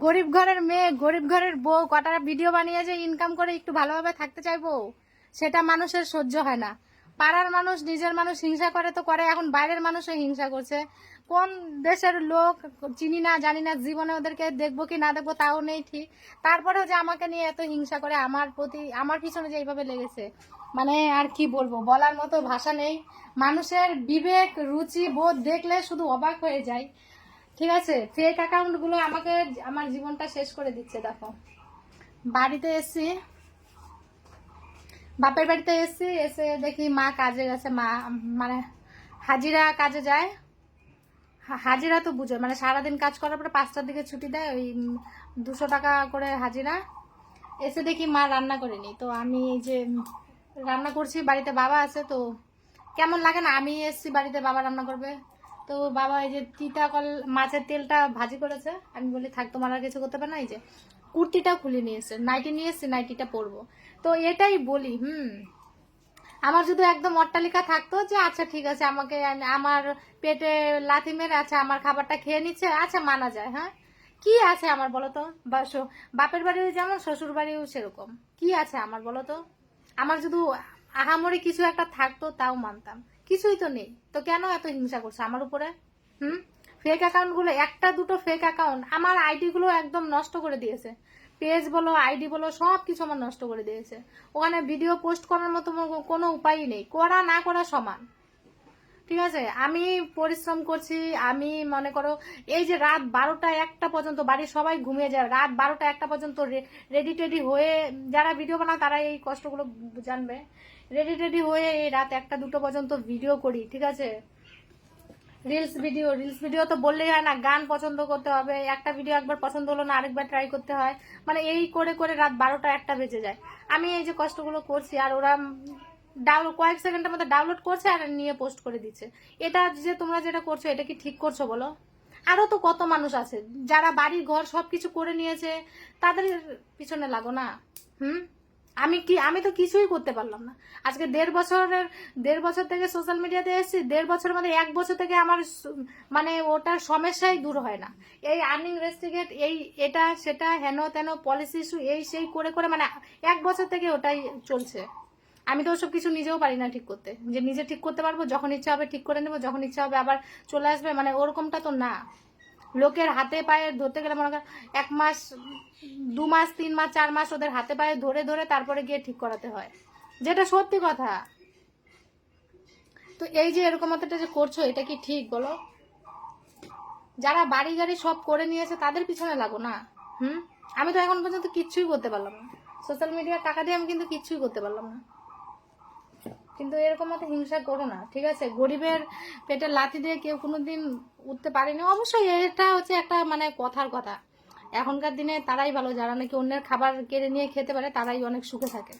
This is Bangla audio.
গরিব ঘরের মেয়ে, গরিব ঘরের বউ কটা ভিডিও বানিয়ে যে ইনকাম করে একটু ভালোভাবে থাকতে চাইবো, সেটা মানুষের সহ্য হয় না। পাড়ার মানুষ, নিজের মানুষ হিংসা করে তো করে, এখন বাইরের মানুষও হিংসা করছে। কোন দেশের লোক চিনি না, জানি না, জীবনে ওদেরকে দেখবো কি না দেখবো তাও নেই ঠিক। তারপরেও যে আমাকে নিয়ে এত হিংসা করে, আমার প্রতি, আমার পিছনে যে এইভাবে লেগেছে, মানে আর কি বলবো, বলার মতো ভাষা নেই। মানুষের বিবেক, রুচি, বোধ দেখলে শুধু অবাক হয়ে যায়। ঠিক আছে, ফেক অ্যাকাউন্ট গুলো আমাকে আমার জীবনটা শেষ করে দিচ্ছে। দেখো, বাড়িতে এসছি, বাপের বাড়িতে এসছি, এসে দেখি মা কাজে গেছে। মা মানে হাজিরা কাজে যায়। হাজিরা তো বুঝো, মানে সারাদিন কাজ করার পরে 5টার দিকে ছুটি দেয়, ওই 200 টাকা করে হাজিরা। এসে দেখি মা রান্না করেনি, তো আমি এই যে রান্না করছি, বাড়িতে বাবা আছে, তো কেমন লাগে না, আমি এসছি বাড়িতে, বাবা রান্না করবে। তো বাবা এই যে তিতাকল মাছের তেলটা ভাজি করেছে, আমি বলি থাক, তোমার আর কিছু করতে পারে না। এই যে কুর্তিটাও খুলে নিয়ে এসছে, নাইটি নিয়ে এসছি, নাইটিটা পরবো। তো এটাই বলি, আমার যদি একদম অট্টালিকা থাকতো যে আচ্ছা ঠিক আছে, আমাকে আমার পেটে লাথি মেরে আচ্ছা আমার খাবারটা খেয়ে নিচ্ছে, আচ্ছা মানা যায়, হ্যাঁ, কি আছে আমার বলো তো। বাপের বাড়িও যেমন, শ্বশুর বাড়িও সেরকম। কি আছে আমার বলো তো। আমার যদি আহামরি কিছু একটা থাকতো তাও মানতাম, কিছুই তো নেই, তো কেন এত হিংসা করছে আমার উপরে? ফেক অ্যাকাউন্ট গুলো, একটা দুটো ফেক অ্যাকাউন্ট আমার আইডি গুলো একদম নষ্ট করে দিয়েছে। পেজ বলো, আইডি বলো, সব কিছু আমার নষ্ট করে দিয়েছে। ওখানে ভিডিও পোস্ট করার মতো কোনো উপায়ই নেই, করা না করা সমান। ঠিক আছে, আমি পরিশ্রম করছি, আমি মনে করো এই যে রাত 12টা 1টা পর্যন্ত বাড়ির সবাই ঘুমিয়ে যায়, রাত 12টা 1টা পর্যন্ত রেডি টেডি হয়ে, যারা ভিডিও বানায় তারা এই কষ্টগুলো জানবে, রেডি টেডি হয়ে এই রাত 1টা 2টো পর্যন্ত ভিডিও করি। ঠিক আছে, রিলস ভিডিও তো বললেই হয় না, গান পছন্দ করতে হবে, একটা ভিডিও একবার পছন্দ হলো না আরেকবার ট্রাই করতে হয়, মানে এই করে করে রাত 12টা 1টা বেজে যায়। আমি এই যে কষ্টগুলো করছি, আর ওরা কয়েক সেকেন্ডের মধ্যে ডাউনলোড করছে আর নিয়ে পোস্ট করে দিচ্ছে। এটা যে তোমরা যেটা করছো, এটা কি ঠিক করছো বলো? আরো তো কত মানুষ আছে যারা বাড়ি ঘর সবকিছু করে নিয়েছে, তাদের পিছনে লাগো না। হুম আমি তো কিছুই করতে পারলাম না। আজকে 1.5 বছর থেকে সোশ্যাল মিডিয়াতে এসেছি, 1.5 বছরের মধ্যে 1 বছর থেকে আমার মানে ওটার সমস্যাই দূর হয় না। এই আর্নিং রেস্ট্রিকেট, এই এটা সেটা হেন তেন পলিসি ইস্যু, এই সেই করে করে মানে 1 বছর থেকে ওটাই চলছে। আমি তো ওসব কিছু নিজেও পারি না ঠিক করতে, যে নিজে ঠিক করতে পারবো, যখন ইচ্ছা হবে ঠিক করে নেবো, যখন ইচ্ছা হবে আবার চলে আসবে, মানে ওরকমটা তো না। লোকের হাতে পায়ে ধরতে গেলে মনে করেন 1 মাস, 2 মাস, 3 মাস, 4 মাস ওদের হাতে পায়ে ধরে ধরে তারপরে গিয়ে ঠিক করাতে হয়, যেটা সত্যি কথা। তো এই যে এরকম একটা যে করছো, এটা কি ঠিক বলো? যারা বাড়ি গাড়ি সব করে নিয়েছে তাদের পিছনে লাগো না। আমি তো এখন পর্যন্ত কিচ্ছুই করতে পারলাম না, সোশ্যাল মিডিয়ার টাকা দিয়ে আমি কিন্তু কিচ্ছুই করতে পারলাম না। কিন্তু এরকম মতো হিংসা করো না, ঠিক আছে? গরিবের পেটে লাথি দিয়ে কেউ কোনোদিন উঠতে পারেনি। অবশ্যই এটা হচ্ছে একটা মানে কথার কথা, এখনকার দিনে তারাই ভালো, যারা নাকি অন্যের খাবার কেড়ে নিয়ে খেতে পারে, তারাই অনেক সুখে থাকে।